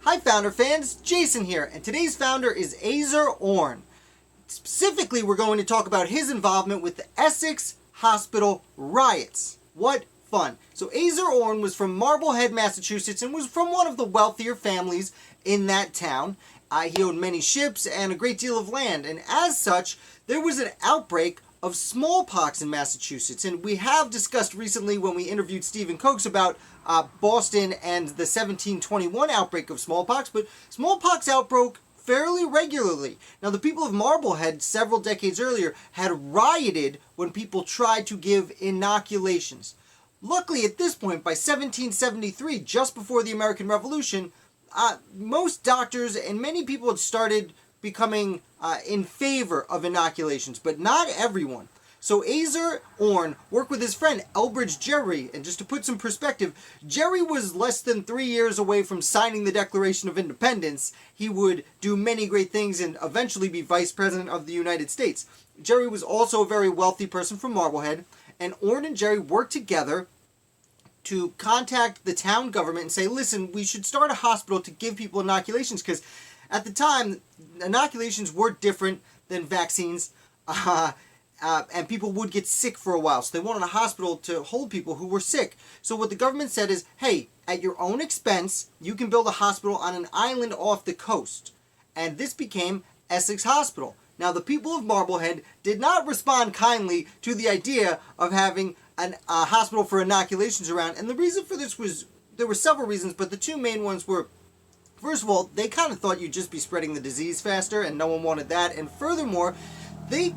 Hi Founder fans, Jason here, and today's founder is Azor Orne. Specifically, we're going to talk about his involvement with the Essex hospital riots. What fun. So Azor Orne was from Marblehead, Massachusetts, and was from one of the wealthier families in that town. He owned many ships and a great deal of land, and as such, there was an outbreak of smallpox in Massachusetts. And we have discussed recently when we interviewed Stephen Cokes about Boston and the 1721 outbreak of smallpox, but smallpox outbroke fairly regularly. Now, the people of Marblehead several decades earlier had rioted when people tried to give inoculations. Luckily, at this point, by 1773, just before the American Revolution, most doctors and many people had started becoming in favor of inoculations, but not everyone. So Azor Orne worked with his friend Elbridge Gerry, and just to put some perspective, Gerry was less than 3 years away from signing the Declaration of Independence. He would do many great things and eventually be Vice President of the United States. Gerry was also a very wealthy person from Marblehead, and Orne and Gerry worked together to contact the town government and say, listen, we should start a hospital to give people inoculations, because at the time, inoculations were different than vaccines, and people would get sick for a while. So they wanted a hospital to hold people who were sick. So what the government said is, hey, at your own expense, you can build a hospital on an island off the coast. And this became Essex Hospital. Now, the people of Marblehead did not respond kindly to the idea of having a hospital for inoculations around. And the reason for this was, there were several reasons, but the two main ones were, first of all, they kind of thought you'd just be spreading the disease faster, and no one wanted that. And furthermore, they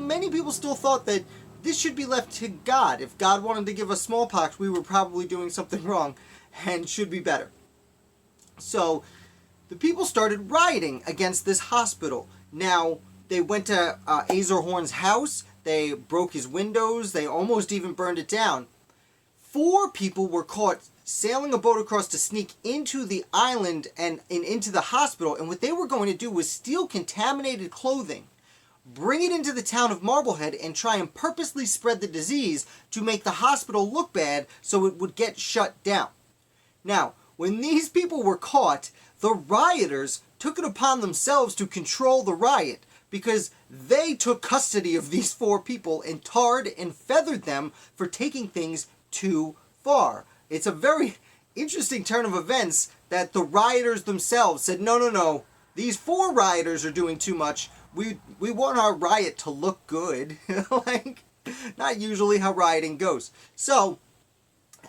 many people still thought that this should be left to God. If God wanted to give us smallpox, we were probably doing something wrong and should be better. So the people started rioting against this hospital. Now, they went to Azor Orne's house, they broke his windows, they almost even burned it down. 4 people were caught sailing a boat across to sneak into the island and into the hospital, and what they were going to do was steal contaminated clothing, bring it into the town of Marblehead, and try and purposely spread the disease to make the hospital look bad so it would get shut down. Now, when these people were caught, the rioters took it upon themselves to control the riot, because they took custody of these 4 people and tarred and feathered them for taking things too far. It's a very interesting turn of events that the rioters themselves said, no, these 4 rioters are doing too much. We want our riot to look good. Like, not usually how rioting goes. So,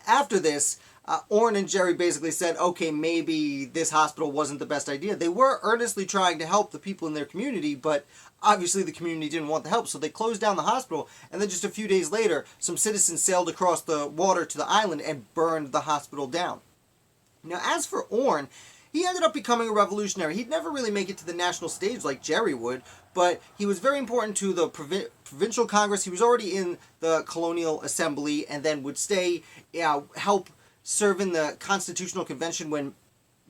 after this, Orne and Gerry basically said, okay, maybe this hospital wasn't the best idea. They were earnestly trying to help the people in their community, but obviously the community didn't want the help, so they closed down the hospital, and then just a few days later, some citizens sailed across the water to the island and burned the hospital down. Now, as for Orne, he ended up becoming a revolutionary. He'd never really make it to the national stage like Gerry would, but he was very important to the provincial Congress. He was already in the colonial assembly, and then would stay, help serve in the Constitutional Convention when,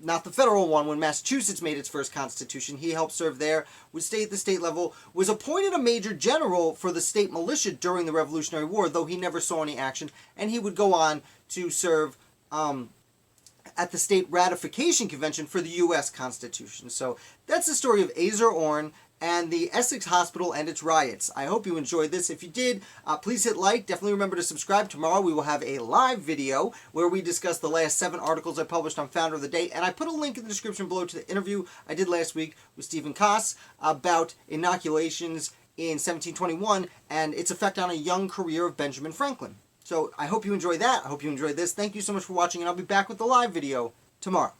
not the federal one, when Massachusetts made its first constitution. He helped serve there, would stay at the state level, was appointed a major general for the state militia during the Revolutionary War, though he never saw any action, and he would go on to serve at the state ratification convention for the U.S. Constitution. So that's the story of Azor Orne and the Essex Hospital and its riots. I hope you enjoyed this. If you did, please hit like. Definitely remember to subscribe. Tomorrow we will have a live video where we discuss the last 7 articles I published on Founder of the Day, and I put a link in the description below to the interview I did last week with Stephen Cokes about inoculations in 1721 and its effect on a young career of Benjamin Franklin. So I hope you enjoyed that. I hope you enjoyed this. Thank you so much for watching, and I'll be back with the live video tomorrow.